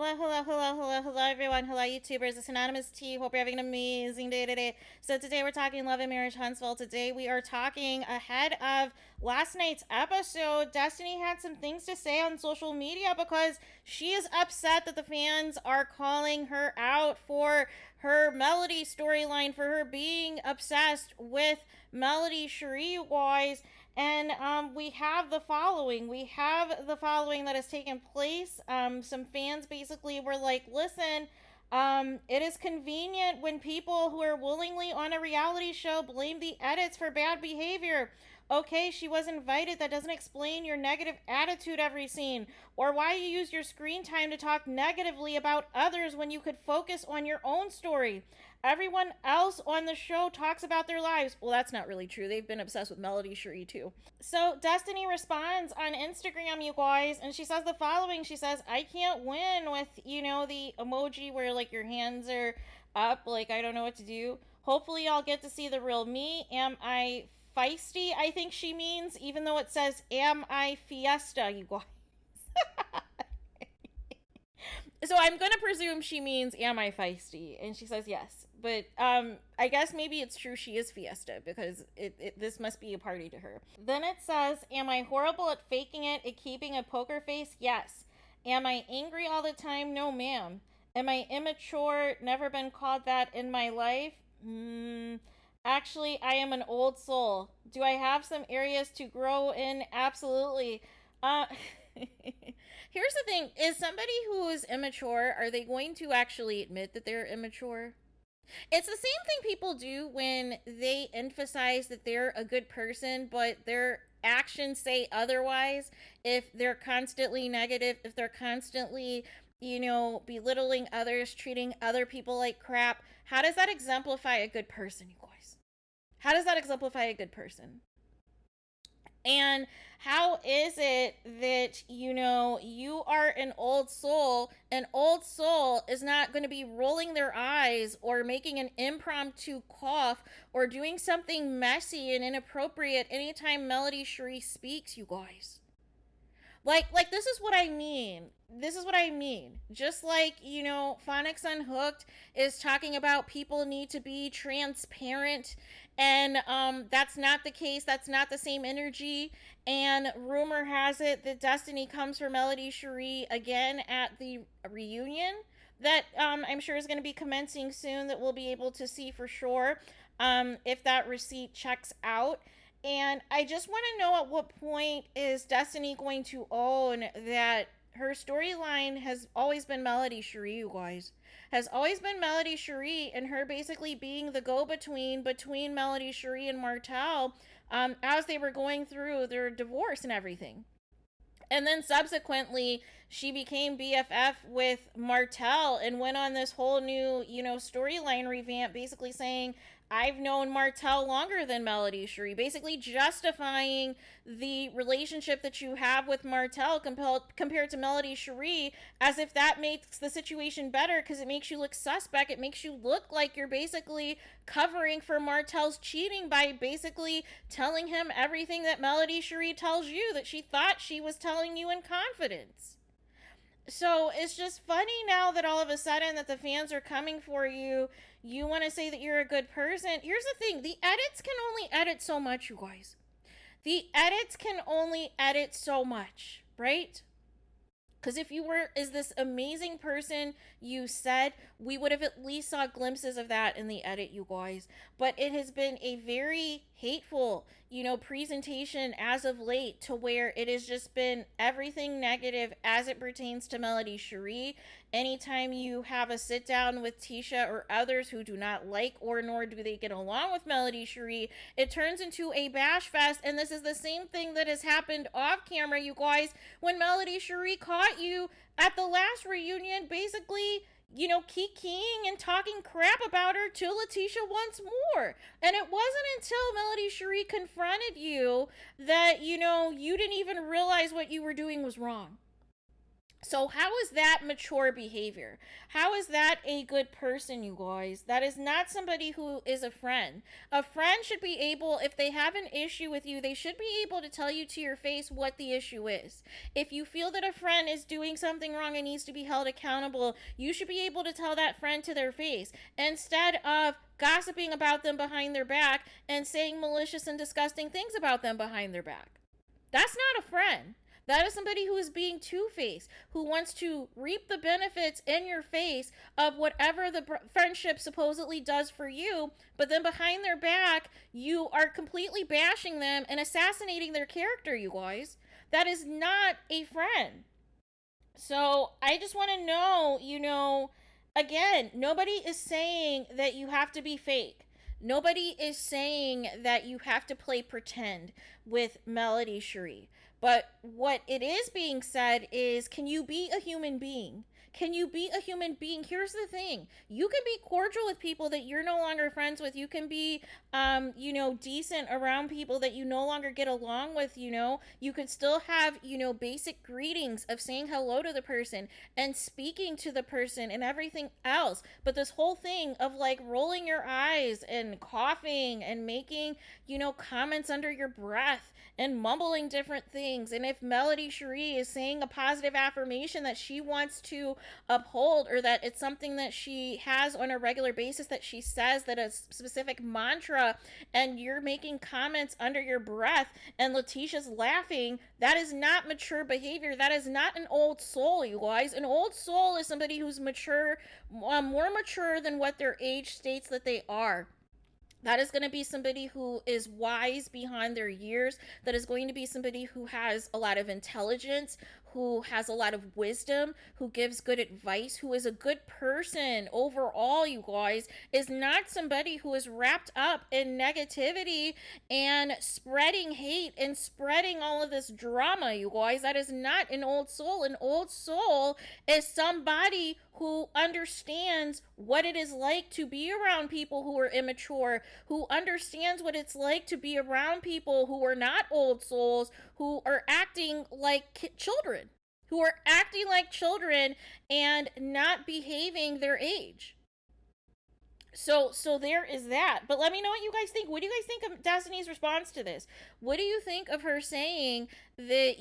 Hello, everyone. Hello, YouTubers. It's Anonymous T. Hope you're having an amazing day today. So today we're talking Love and Marriage Huntsville. Today we are talking ahead of last night's episode. Destiny had some things to say on social media because she is upset that the fans are calling her out for her Melody storyline, for her being obsessed with Melody Cherie, you guys. And we have the following. We have the following that has taken place. Some fans basically were like, listen, it is convenient when people who are willingly on a reality show blame the edits for bad behavior. Okay, she was invited. That doesn't explain your negative attitude every scene, or why you use your screen time to talk negatively about others when you could focus on your own story. Everyone else on the show talks about their lives. Well, that's not really true. They've been obsessed with Melody Cherie too. So Destiny responds on Instagram, you guys, and she says the following. She says, I can't win with, the emoji where like your hands are up, like I don't know what to do. Hopefully I'll get to see the real me. Am I feisty? I think she means, even though it says, am I fiesta, you guys. So I'm going to presume she means, am I feisty? And she says yes. But I guess maybe it's true she is fiesta, because this must be a party to her. Then it says, am I horrible at faking it, at keeping a poker face? Yes. Am I angry all the time? No, ma'am. Am I immature? Never been called that in my life? Actually, I am an old soul. Do I have some areas to grow in? Absolutely. Here's the thing. Is somebody who is immature, are they going to actually admit that they're immature? It's the same thing people do when they emphasize that they're a good person, but their actions say otherwise. If they're constantly negative, if they're constantly, belittling others, treating other people like crap, how does that exemplify a good person, you guys? How does that exemplify a good person? And how is it that, you are an old soul? An old soul is not going to be rolling their eyes or making an impromptu cough or doing something messy and inappropriate anytime Melody Cherie speaks, you guys. Like this is what I mean. This is what I mean. Just like, Phonics Unhooked is talking about people need to be transparent, and that's not the case. That's not the same energy. And rumor has it that Destiny comes for Melody Cherie again at the reunion that I'm sure is going to be commencing soon, that we'll be able to see for sure if that receipt checks out. And I just want to know, at what point is Destiny going to own that her storyline has always been Melody Cherie, you guys. Has always been Melody Cherie, and her basically being the go-between between Melody Cherie and Martel as they were going through their divorce and everything. And then subsequently, she became BFF with Martel and went on this whole new, storyline revamp, basically saying, I've known Martel longer than Melody Cherie, basically justifying the relationship that you have with Martel compared to Melody Cherie, as if that makes the situation better because it makes you look suspect. It makes you look like you're basically covering for Martel's cheating by basically telling him everything that Melody Cherie tells you, that she thought she was telling you in confidence. So it's just funny now that all of a sudden that the fans are coming for you. You want to say that you're a good person. Here's the thing. The edits can only edit so much, you guys. The edits can only edit so much, right? Because if you were this amazing person you said, we would have at least saw glimpses of that in the edit, you guys. But it has been a very hateful, presentation as of late, to where it has just been everything negative as it pertains to Melody Cherie. Anytime you have a sit down with Tisha or others who do not like, or nor do they get along with Melody Cherie, it turns into a bash fest. And this is the same thing that has happened off camera, you guys, when Melody Cherie caught you at the last reunion basically, kikiing and talking crap about her to Letitia once more. And it wasn't until Melody Cherie confronted you that, you didn't even realize what you were doing was wrong. So how is that mature behavior? How is that a good person, you guys? That is not somebody who is a friend. A friend should be able, if they have an issue with you, they should be able to tell you to your face what the issue is. If you feel that a friend is doing something wrong and needs to be held accountable, you should be able to tell that friend to their face instead of gossiping about them behind their back and saying malicious and disgusting things about them behind their back. That's not a friend. That is somebody who is being two-faced, who wants to reap the benefits in your face of whatever the friendship supposedly does for you, but then behind their back, you are completely bashing them and assassinating their character, you guys. That is not a friend. So I just want to know, again, nobody is saying that you have to be fake. Nobody is saying that you have to play pretend with Melody Cherie. But what it is being said is, can you be a human being? Can you be a human being? Here's the thing. You can be cordial with people that you're no longer friends with. You can be, decent around people that you no longer get along with, You could still have, basic greetings of saying hello to the person and speaking to the person and everything else. But this whole thing of like rolling your eyes and coughing and making, comments under your breath and mumbling different things. And if Melody Cherie is saying a positive affirmation that she wants to uphold, or that it's something that she has on a regular basis that she says, that a specific mantra, and you're making comments under your breath and Letitia's laughing, that is not mature behavior. That is not an old soul, you guys. An old soul is somebody who's mature, more mature than what their age states that they are. That is going to be somebody who is wise behind their years. That is going to be somebody who has a lot of intelligence, who has a lot of wisdom, who gives good advice, who is a good person overall, you guys. Is not somebody who is wrapped up in negativity and spreading hate and spreading all of this drama, you guys. That is not an old soul. An old soul is somebody who understands what it is like to be around people who are immature, who understands what it's like to be around people who are not old souls, who are acting like children, and not behaving their age. So there is that. But let me know what you guys think. What do you guys think of Destiny's response to this? What do you think of her saying that,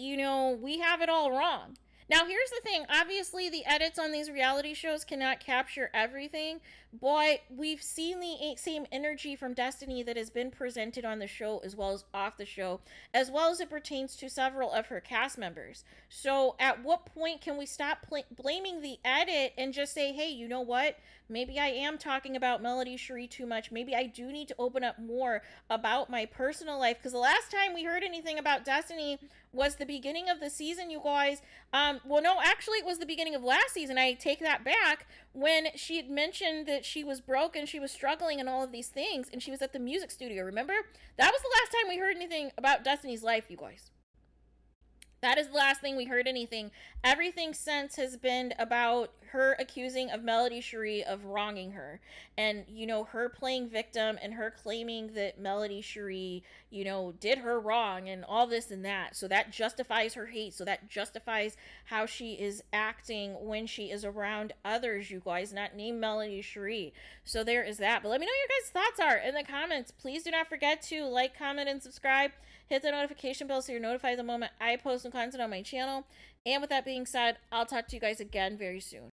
we have it all wrong? Now, here's the thing. Obviously, the edits on these reality shows cannot capture everything, but we've seen the same energy from Destiny that has been presented on the show as well as off the show, as well as it pertains to several of her cast members. So at what point can we stop blaming the edit and just say, hey, you know what? Maybe I am talking about Melody Cherie too much. Maybe I do need to open up more about my personal life. Because the last time we heard anything about Destiny was the beginning of the season, you guys. Well, no, actually, it was the beginning of last season. I take that back, when she had mentioned that she was broke and she was struggling and all of these things, and she was at the music studio, remember? That was the last time we heard anything about Destiny's life, you guys. That is the last thing we heard anything. Everything since has been about her accusing of Melody Cherie of wronging her. And, her playing victim and her claiming that Melody Cherie, did her wrong and all this and that. So that justifies her hate. So that justifies how she is acting when she is around others, you guys, not named Melody Cherie. So there is that. But let me know what your guys' thoughts are in the comments. Please do not forget to like, comment, and subscribe. Hit the notification bell so you're notified the moment I post new content on my channel. And with that being said, I'll talk to you guys again very soon.